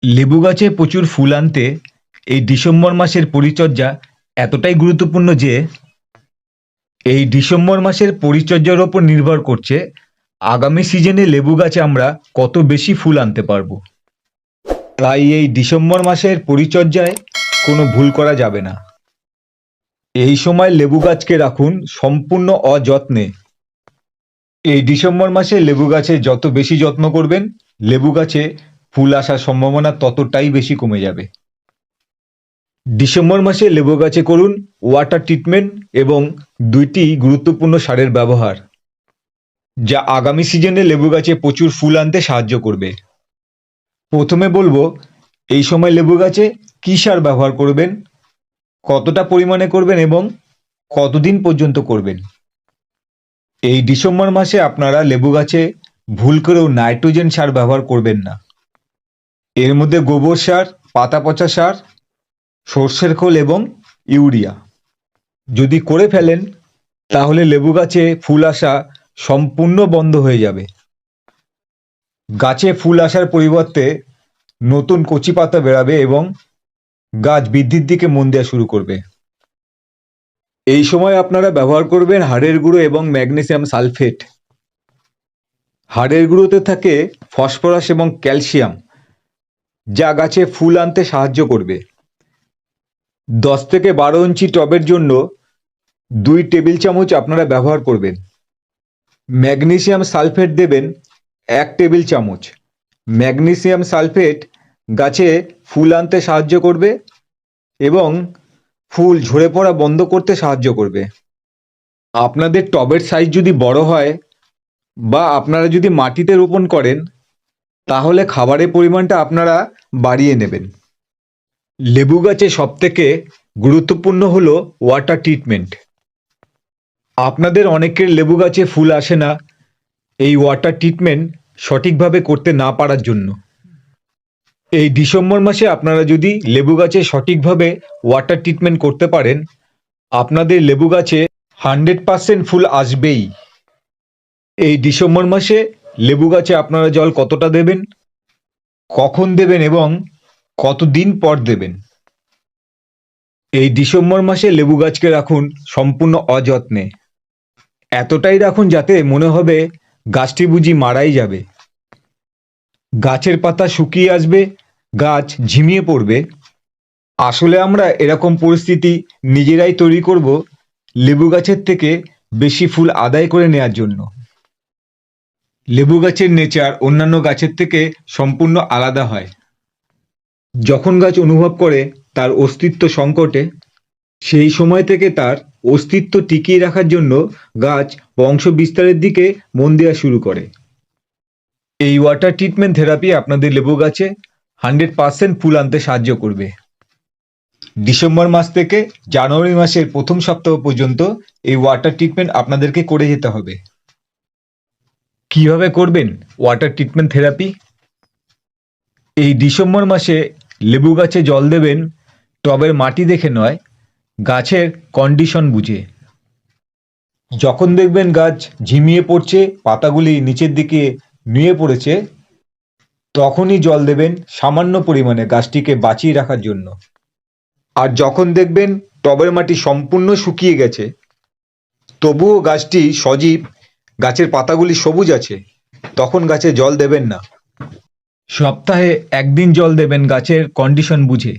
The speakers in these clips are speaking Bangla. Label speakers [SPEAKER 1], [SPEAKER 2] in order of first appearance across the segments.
[SPEAKER 1] লেবু গাছে প্রচুর ফুল আনতে এই ডিসেম্বর মাসের পরিচর্যা এতটাই গুরুত্বপূর্ণ যে এই ডিসেম্বর মাসের পরিচর্যার ওপর নির্ভর করছে আগামী সিজনে লেবু গাছে আমরা কত বেশি ফুল আনতে পারবো। তাই এই ডিসেম্বর মাসের পরিচর্যায় কোনো ভুল করা যাবে না। এই সময় লেবু গাছকে রাখুন সম্পূর্ণ অযত্নে। এই ডিসেম্বর মাসে লেবু গাছে যত বেশি যত্ন করবেন, লেবু গাছে ফুল আসার সম্ভাবনা ততটাই বেশি কমে যাবে। ডিসেম্বর মাসে লেবু গাছে করুন ওয়াটার ট্রিটমেন্ট এবং দুইটি গুরুত্বপূর্ণ সারের ব্যবহার, যা আগামী সিজনে লেবু গাছে প্রচুর ফুল আনতে সাহায্য করবে। প্রথমে বলবো এই সময় লেবু গাছে কী সার ব্যবহার করবেন, কতটা পরিমাণে করবেন এবং কতদিন পর্যন্ত করবেন। এই ডিসেম্বর মাসে আপনারা লেবু গাছে ভুল করেও নাইট্রোজেন সার ব্যবহার করবেন না। এর মধ্যে গোবর সার, পাতা পচা সার, সর্ষের খোল এবং ইউরিয়া যদি করে ফেলেন তাহলে লেবু গাছে ফুল আসা সম্পূর্ণ বন্ধ হয়ে যাবে। গাছে ফুল আসার পরিবর্তে নতুন কচি পাতা বেরাবে এবং গাছ বৃদ্ধির দিকে মন দেওয়া শুরু করবে। এই সময় আপনারা ব্যবহার করবেন হাড়ের গুঁড়ো এবং ম্যাগনেসিয়াম সালফেট। হাড়ের গুঁড়োতে থাকে ফসফরাস এবং ক্যালসিয়াম, যা গাছে ফুল আনতে সাহায্য করবে। 10 থেকে 12 ইঞ্চি টবের জন্য 2 টেবিল চামচ আপনারা ব্যবহার করবেন। ম্যাগনেসিয়াম সালফেট দেবেন 1 টেবিল চামচ। ম্যাগনেসিয়াম সালফেট গাছে ফুল আনতে সাহায্য করবে এবং ফুল ঝরে পড়া বন্ধ করতে সাহায্য করবে। আপনাদের টবের সাইজ যদি বড় হয় বা আপনারা যদি মাটিতে রোপণ করেন তাহলে খাবারের পরিমাণটা আপনারা বাড়িয়ে নেবেন। লেবু গাছে সবথেকে গুরুত্বপূর্ণ হলো ওয়াটার ট্রিটমেন্ট। আপনাদের অনেকের লেবু গাছে ফুল আসে না এই ওয়াটার ট্রিটমেন্ট সঠিকভাবে করতে না পারার জন্য। এই ডিসেম্বর মাসে আপনারা যদি লেবু গাছে সঠিকভাবে ওয়াটার ট্রিটমেন্ট করতে পারেন, আপনাদের লেবু গাছে 100% ফুল আসবেই। এই ডিসেম্বর মাসে লেবু গাছে আপনারা জল কতটা দেবেন, কখন দেবেন এবং কতদিন পর দেবেন। এই ডিসেম্বর মাসে লেবু গাছকে রাখুন সম্পূর্ণ অযত্নে। এতটাই রাখুন যাতে মনে হবে গাছটি বুঝি মারাই যাবে। গাছের পাতা শুকিয়ে আসবে, গাছ ঝিমিয়ে পড়বে। আসলে আমরা এরকম পরিস্থিতি নিজেরাই তৈরি করব লেবু গাছের থেকে বেশি ফুল আদায় করে নেওয়ার জন্য। লেবু গাছের নেচার অন্যান্য গাছের থেকে সম্পূর্ণ আলাদা হয়। যখন গাছ অনুভব করে তার অস্তিত্ব সংকটে, সেই সময় থেকে তার অস্তিত্ব টিকিয়ে রাখার জন্য গাছ বংশ বিস্তারের দিকে মন দেওয়া শুরু করে। এই ওয়াটার ট্রিটমেন্ট থেরাপি আপনাদের লেবু গাছে 100% ফুল আনতে সাহায্য করবে। ডিসেম্বর মাস থেকে জানুয়ারি মাসের প্রথম সপ্তাহ পর্যন্ত এই ওয়াটার ট্রিটমেন্ট আপনাদেরকে করে যেতে হবে। কিভাবে করবেন ওয়াটার ট্রিটমেন্ট থেরাপি? এই ডিসেম্বর মাসে লেবু গাছে জল দেবেন টবের মাটি দেখে নয়, গাছের কন্ডিশন বুঝে। যখন দেখবেন গাছ ঝিমিয়ে পড়ছে, পাতাগুলি নিচের দিকে নুয়ে পড়েছে, তখনই জল দেবেন সামান্য পরিমাণে গাছটিকে বাঁচিয়ে রাখার জন্য। আর যখন দেখবেন টবের মাটি সম্পূর্ণ শুকিয়ে গেছে, তবুও গাছটি সজীব, গাছের পাতাগুলি সবুজ আছে, তখন গাছে জল দেবেন না। সপ্তাহে 1 দিন জল দেবেন গাছের কন্ডিশন বুঝে।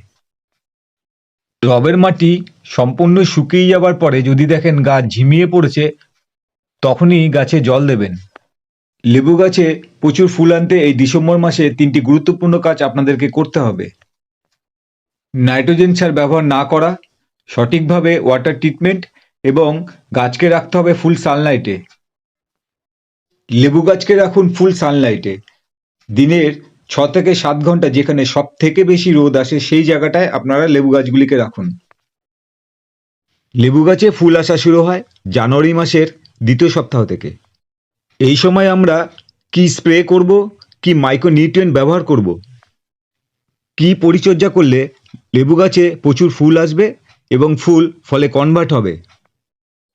[SPEAKER 1] টবের মাটি সম্পূর্ণ শুকিয়ে যাবার পরে যদি দেখেন গাছ ঝিমিয়ে পড়েছে, তখনই গাছে জল দেবেন। লেবু গাছে প্রচুর ফুল আনতে এই ডিসেম্বর মাসে 3টি গুরুত্বপূর্ণ কাজ আপনাদেরকে করতে হবে। নাইট্রোজেন সার ব্যবহার না করা, সঠিকভাবে ওয়াটার ট্রিটমেন্ট এবং গাছকে রাখতে হবে ফুল সানলাইটে। লেবু গাছকে রাখুন ফুল সানলাইটে। দিনের 6 থেকে 7 ঘন্টা যেখানে সব থেকে বেশি রোদ আসে সেই জায়গাটায় আপনারা লেবু গাছগুলিকে রাখুন। লেবু গাছে ফুল আসা শুরু হয় জানুয়ারি মাসের 2য় সপ্তাহ থেকে। এই সময় আমরা কি স্প্রে করব, কি মাইক্রোনিউট্রিয়েন্ট ব্যবহার করব, কি পরিচর্যা করলে লেবু গাছে প্রচুর ফুল আসবে এবং ফুল ফলে কনভার্ট হবে।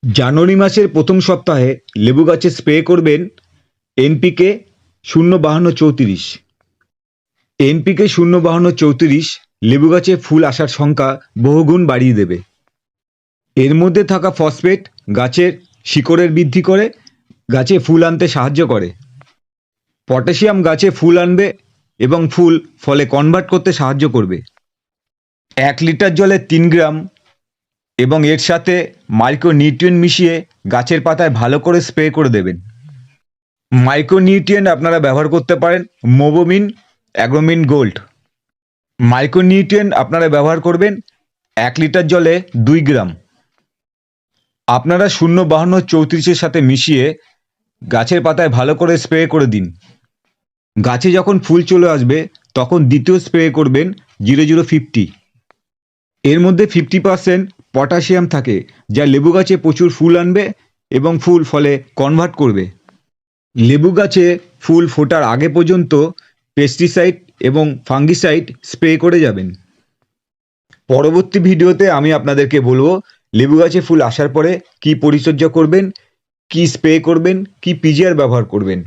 [SPEAKER 1] জানুয়ারি মাসের প্রথম সপ্তাহে লেবু গাছে স্প্রে করবেন NPK 05234। এনপিকে 05234 লেবু গাছে ফুল আসার সংখ্যা বহুগুণ বাড়িয়ে দেবে। এর মধ্যে থাকা ফসফেট গাছের শিকড়ের বৃদ্ধি করে, গাছে ফুল আনতে সাহায্য করে। পটাশিয়াম গাছে ফুল আনবে এবং ফুল ফলে কনভার্ট করতে সাহায্য করবে। 1 লিটার জলে 3 গ্রাম এবং এর সাথে মাইক্রোনিউট্রিয়েন্ট মিশিয়ে গাছের পাতায় ভালো করে স্প্রে করে দেবেন। মাইক্রোনিউট্রিয়েন্ট আপনারা ব্যবহার করতে পারেন মোবোমিন, অ্যাগ্রোমিন গোল্ড। মাইক্রোনিউট্রিয়েন্ট আপনারা ব্যবহার করবেন 1 লিটার জলে 2 গ্রাম। আপনারা 05234-এর সাথে মিশিয়ে গাছের পাতায় ভালো করে স্প্রে করে দিন। গাছে যখন ফুল চলে আসবে তখন দ্বিতীয় স্প্রে করবেন 0050। এর মধ্যে 50% পটাশিয়াম থাকে, যা লেবু গাছে প্রচুর ফুল আনবে এবং ফুল ফলে কনভার্ট করবে। লেবু গাছে ফুল ফোটার আগে পর্যন্ত পেস্টিসাইড এবং ফাঙ্গিসাইড স্প্রে করে যাবেন। পরবর্তী ভিডিওতে আমি আপনাদেরকে বলবো লেবু গাছে ফুল আসার পরে কি পরিচর্যা করবেন, কি স্প্রে করবেন, কি পিজিআর ব্যবহার করবেন।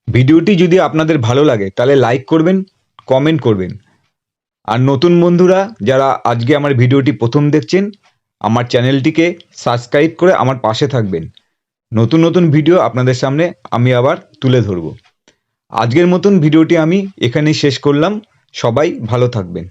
[SPEAKER 1] ভিডিওটি যদি আপনাদের ভালো লাগে তাহলে লাইক করবেন, কমেন্ট করবেন। আর নতুন বন্ধুরা যারা আজকে আমার ভিডিওটি প্রথম দেখছেন, আমার চ্যানেলটিকে সাবস্ক্রাইব করে আমার পাশে থাকবেন। নতুন নতুন ভিডিও আপনাদের সামনে আমি আবার তুলে ধরব। আজকের মতন ভিডিওটি আমি এখানেই শেষ করলাম। সবাই ভালো থাকবেন।